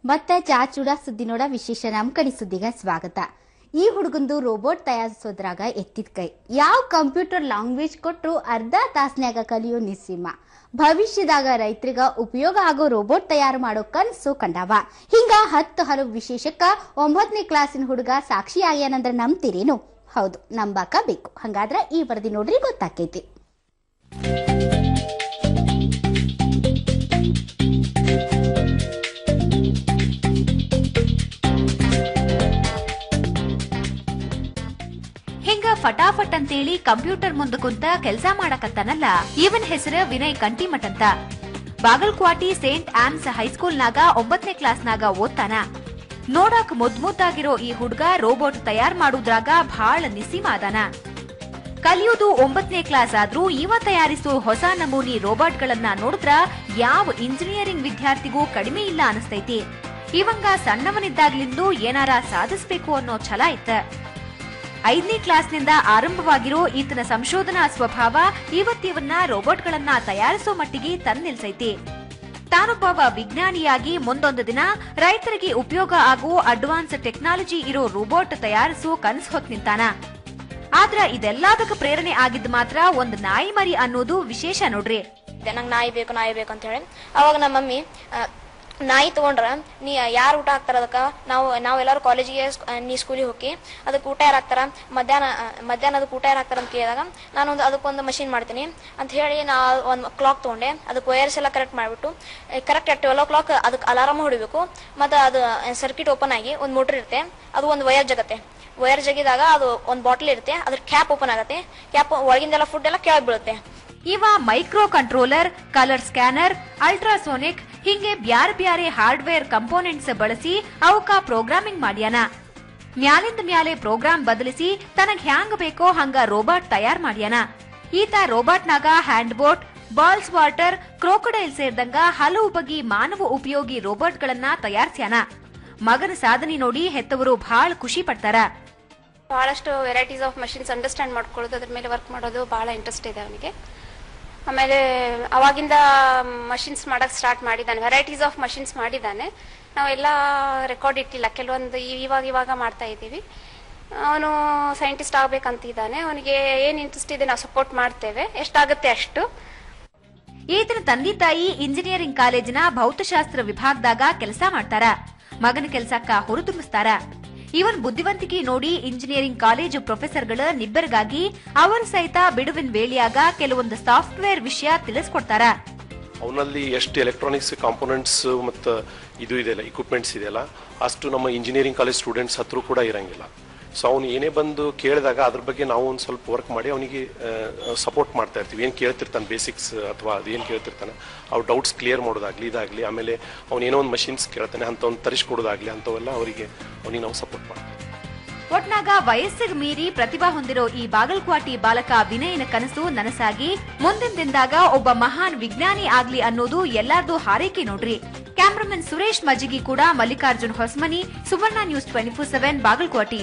ಮತ್ತೆ ಚಾಚೂಡ ಸುದ್ದಿನೋಡ ವಿಶೇಷ ನಮ್ ಕಡೆ ಸುದ್ದಿಗೆ ಸ್ವಾಗತ. ಈ ಹುಡುಗಂದು ರೋಬೋಟ್ ತಯಾರಿಸೋದ್ರಾಗ ಎತ್ತಿದ ಕೈ. ಯಾವ ಕಂಪ್ಯೂಟರ್ ಲ್ಯಾಂಗ್ವೇಜ್ ಕೊಟ್ಟರು ಅರ್ಧ ತಾಸ್ನ್ಯಾಗ ಕಲಿಯೋ ನಿಸ್ಸೀಮ. ಭವಿಷ್ಯದಾಗ ರೈತರಿಗ ಉಪಯೋಗ ಆಗೋ ರೋಬೋಟ್ ತಯಾರು ಮಾಡೋ ಕನಸು ಕಂಡಾವ. ಹಿಂಗ 10 ಹಲವು ವಿಶೇಷಕ್ಕ 9ನೇ ಕ್ಲಾಸಿನ ಹುಡುಗ ಸಾಕ್ಷಿ ಆಗ್ಯಾನಂದ್ರ ನಂಬ್ತೀರೇನು? ಹೌದು, ನಂಬಾಕ ಬೇಕು. ಹಂಗಾದ್ರ ಈ ವರದಿ ನೋಡ್ರಿ, ಗೊತ್ತಾಕೈತಿ. ಹಿಂಗ ಫಟಾಫಟ್ ಅಂತೇಳಿ ಕಂಪ್ಯೂಟರ್ ಮುಂದೆ ಕುಂತ ಕೆಲಸ ಮಾಡಕತ್ತಾನಲ್ಲ, ಇವನ್ ಹೆಸರು ವಿನಯ್ ಕಂಟಿಮಠ್ ಅಂತ. ಬಾಗಲಕೋಟೆ ಸೇಂಟ್ ಆನ್ಸ್ ಹೈಸ್ಕೂಲ್ನಾಗ 9ನೇ ಕ್ಲಾಸ್ನಾಗ ಓದ್ತಾನ. ನೋಡಕ್ ಮುದ್ದಾಗಿರೋ ಈ ಹುಡ್ಗ ರೋಬೋಟ್ ತಯಾರ್ ಮಾಡುದ್ರಾಗ ಬಹಳ ನಿಸ್ಸೀಮಾದಾನ. ಕಲಿಯೋದು 9ನೇ ಕ್ಲಾಸ್ ಆದ್ರೂ ಇವ ತಯಾರಿಸೋ ಹೊಸ ನಮೂನಿ ರೋಬೋಟ್ಗಳನ್ನ ನೋಡಿದ್ರ ಯಾವ ಇಂಜಿನಿಯರಿಂಗ್ ವಿದ್ಯಾರ್ಥಿಗೂ ಕಡಿಮೆ ಇಲ್ಲ ಅನಿಸ್ತೈತಿ. ಇವಂಗ ಸಣ್ಣವನಿದ್ದಾಗ್ಲಿಂದೂ ಏನಾರ ಸಾಧಿಸಬೇಕು ಅನ್ನೋ ಛಲ ಇತ್ತ. 5ನೇ ಕ್ಲಾಸ್ನಿಂದ ಆರಂಭವಾಗಿರೋ ಈತನ ಸಂಶೋಧನಾ ಸ್ವಭಾವ ಇವತ್ತಿವನ್ನ ರೋಬೋಟ್ಗಳನ್ನ ತಯಾರಿಸೋ ಮಟ್ಟಿಗೆ ತಂದಿಲ್ಸೈತಿ. ತಾನೊಬ್ಬ ವಿಜ್ಞಾನಿಯಾಗಿ ಮುಂದೊಂದು ದಿನ ರೈತರಿಗೆ ಉಪಯೋಗ ಆಗೋ ಅಡ್ವಾನ್ಸ್ ಟೆಕ್ನಾಲಜಿ ಇರೋ ರೋಬೋಟ್ ತಯಾರಿಸೋ ಕನಸು ಹೊತ್ತು ನಿಂತಾನ. ಆದ್ರ ಇದೆಲ್ಲದಕ್ಕೆ ಪ್ರೇರಣೆ ಆಗಿದ್ದು ಮಾತ್ರ ಒಂದು ನಾಯಿ ಮರಿ ಅನ್ನೋದು ವಿಶೇಷ ನೋಡ್ರಿ. ನಂಗೆ ನಾಯಿ ಬೇಕು ಅಂತ ಹೇಳಿ ಅವಾಗ ನಮ್ಮ ಮಮ್ಮಿ ನಾಯಿ ತಗೊಂಡ್ರ ನೀ ಯಾರು ಊಟ ಹಾಕ್ತಾರ ಅದಕ್ಕ ನಾವೆಲ್ಲರೂ ಕಾಲೇಜಿಗೆ ನೀ ಸ್ಕೂಲಿಗೆ ಹೋಗಿ ಅದಕ್ಕೆ ಊಟ ಯಾರು ಹಾಕ್ತಾರ, ಮಧ್ಯಾಹ್ನ ಅದಕ್ಕೆ ಊಟ ಯಾರು ಹಾಕ್ತಾರ ಅಂತ ಕೇಳಿದಾಗ ನಾನೊಂದು ಅದಕ್ಕೊಂದು ಮಷಿನ್ ಮಾಡ್ತೀನಿ ಅಂತ ಹೇಳಿ ನಾ ಒಂದು ಕ್ಲಾಕ್ ತಗೊಂಡೆ. ಅದಕ್ಕೆ ವೈರ್ಸ್ ಎಲ್ಲ ಕರೆಕ್ಟ್ ಮಾಡಿಬಿಟ್ಟು ಕರೆಕ್ಟ್ 12 o'clock ಅದಕ್ಕೆ ಅಲಾರಾಮ್ ಹೊಡಿಬೇಕು. ಮತ್ತು ಅದು ಸರ್ಕ್ಯೂಟ್ ಓಪನ್ ಆಗಿ ಒಂದು ಮೋಟರ್ ಇರುತ್ತೆ, ಅದು ಒಂದು ವೈರ್ ಜಗತ್ತೆ. ವೈರ್ ಜಗಿದಾಗ ಅದು ಒಂದು ಬಾಟಲ್ ಇರುತ್ತೆ, ಅದ್ರ ಕ್ಯಾಪ್ ಓಪನ್ ಆಗತ್ತೆ. ಕ್ಯಾಪ್ ಒಳಗಿಂದೆಲ್ಲ ಫುಡ್ ಎಲ್ಲ ಕೆಳಗೆ ಬೀಳುತ್ತೆ. ಇವ micro controller, colour scanner, ultrasonic ಹಿಂಗೆ ಬ್ಯಾರೆ ಹಾರ್ಡ್ವೇರ್ ಕಂಪೋನೆಂಟ್ಸ್ ಬಳಸಿ ಅವಕ್ಕ ಪ್ರೋಗ್ರಾಮಿಂಗ್ ಮಾಡ್ಯಾನ. ಮ್ಯಾಲಿಂದ ಮ್ಯಾಲೆ ಪ್ರೋಗ್ರಾಮ್ ಬದಲಿಸಿ ತನಗ್ ಹ್ಯಾಂಗ ಬೇಕೋ ಹಂಗ ರೋಬೋಟ್ ತಯಾರ್ ಮಾಡ್ಯಾನ. ಈತ ರೋಬೋಟ್ನಾಗ hand boat, balls water, crocodile ಸೇರಿದಂಗ ಹಲವು ಬಗೆ ಮಾನವ ಉಪಯೋಗಿ ರೋಬೋಟ್ಗಳನ್ನ ತಯಾರಿಸ್ಯಾನ. ಮಗನ ಸಾಧನೆ ನೋಡಿ ಹೆತ್ತವರು ಬಹಳ ಖುಷಿ ಪಡ್ತಾರ. ಬಹಳಷ್ಟು ವೆರೈಟೀಸ್ ಆಫ್ ಮಷಿನ್ಸ್ ಅಂಡರ್ಸ್ಟ್ಯಾಂಡ್ ಮಾಡ್ಕೊಳ್ಳೋದು, ಅದ್ರ ಮೇಲೆ ವರ್ಕ್ ಮಾಡೋದು ಬಹಳ ಇಂಟ್ರೆಸ್ಟ್ ಇದೆ ಅವನಿಗೆ. ಆಮೇಲೆ ಅವಾಗಿಂದ ಮಷಿನ್ಸ್ ಮಾಡಕ್ ಸ್ಟಾರ್ಟ್ ಮಾಡಿದ್ದಾನೆ, ವೆರೈಟೀಸ್ ಆಫ್ ಮಷಿನ್ಸ್ ಮಾಡಿದ್ದಾನೆ. ನಾವೆಲ್ಲ ರೆಕಾರ್ಡ್ ಇಟ್ಟಿಲ್ಲ, ಕೆಲವೊಂದು ಇವಾಗ ಮಾಡ್ತಾ ಇದ್ದೀವಿ. ಅವನು ಸೈಂಟಿಸ್ಟ್ ಆಗ್ಬೇಕಂತಿದ್ದಾನೆ. ಅವನಿಗೆ ಏನ್ ಇಂಟ್ರೆಸ್ಟ್ ಇದೆ ನಾವು ಸಪೋರ್ಟ್ ಮಾಡ್ತೇವೆ, ಎಷ್ಟಾಗುತ್ತೆ ಅಷ್ಟು. ಈತನ ತಂದೆ ತಾಯಿ ಇಂಜಿನಿಯರಿಂಗ್ ಕಾಲೇಜಿನ ಭೌತಶಾಸ್ತ್ರ ವಿಭಾಗದಾಗ ಕೆಲಸ ಮಾಡ್ತಾರ. ಮಗನ ಕೆಲಸಕ್ಕ ಹುರಿದುಂಬಿಸ್ತಾರ. ಇವನ್ ಬುದ್ಧಿವಂತಿಕೆ ನೋಡಿ ಇಂಜಿನಿಯರಿಂಗ್ ಕಾಲೇಜು ಪ್ರೊಫೆಸರ್ಗಳ ನಿಬ್ಬರಿಗಾಗಿ ಅವರು ಸಹಿತ ಬಿಡುವಿನ ವೇಳೆಯಾಗ ಕೆಲವೊಂದು ಸಾಫ್ಟ್ವೇರ್ ವಿಷಯ ತಿಳಿಸ್ಕೊಡ್ತಾರ. ಅವನಲ್ಲಿ ಎಷ್ಟು ಎಲೆಕ್ಟ್ರಾನಿಕ್ಸ್ ಕಾಂಪೋನೆಂಟ್ಸ್ ಮತ್ತು ಇದು ಇದೆಯಲ್ಲ, ಇಕ್ವಿಪ್ಮೆಂಟ್ಸ್ ಇದೆಯಲ್ಲ, ಅಷ್ಟು ನಮ್ಮ ಇಂಜಿನಿಯರಿಂಗ್ ಕಾಲೇಜ್ ಸ್ಟೂಡೆಂಟ್ಸ್ ಹತ್ರ ಕೂಡ ಇರಂಗಿಲ್ಲ. ಸೊ ಅವನು ಏನೇ ಬಂದು ಕೇಳಿದಾಗ ಅದ್ರ ಬಗ್ಗೆ ನಾವು ಒಂದು ಸ್ವಲ್ಪ ವರ್ಕ್ ಮಾಡಿ ಅವನಿಗೆ ಸಪೋರ್ಟ್ ಮಾಡ್ತಾ ಇರ್ತೀವಿ. ಏನು ಕೇಳ್ತಿರ್ತಾನೆ ಬೇಸಿಕ್ಸ್ ಅಥವಾ ಅದೇನು ಕೇಳ್ತಿರ್ತಾನೆ ಅವ್ರ ಡೌಟ್ಸ್ ಕ್ಲಿಯರ್ ಮಾಡೋದಾಗ್ಲಿ, ಇದಾಗಲಿ. ಆಮೇಲೆ ಅವನೇನೋ ಒಂದು ಮಷಿನ್ಸ್ ಕೇಳ್ತಾನೆ ಅಂಥವ್ನು ತರಿಸ್ಕೊಡೋದಾಗ್ಲಿ, ಅಂಥವೆಲ್ಲ ಅವನಿಗೆ ನಾವು ಸಪೋರ್ಟ್ ಮಾಡ್ತೀವಿ. ಒಟ್ನಾಗ ವಯಸ್ಸಿಗೆ ಮೀರಿ ಪ್ರತಿಭಾ ಹೊಂದಿರೋ ಈ ಬಾಗಲಕೋಟೆ ಬಾಲಕ ವಿನಯನ ಕನಸು ನನಸಾಗಿ ಮುಂದಿನ ದಿನದಾಗ ಒಬ್ಬ ಮಹಾನ್ ವಿಜ್ಞಾನಿ ಆಗ್ಲಿ ಅನ್ನೋದು ಎಲ್ಲಾರ್ದು ಹಾರೈಕೆ ನೋಡ್ರಿ. ಕ್ಯಾಮ್ರಾಮನ್ ಸುರೇಶ್ ಮಜ್ಜಿಗಿ ಕೂಡ ಮಲ್ಲಿಕಾರ್ಜುನ್ ಹೊಸಮನಿ, ಸುವರ್ಣ ನ್ಯೂಸ್ 24/7 ಬಾಗಲಕೋಟೆ.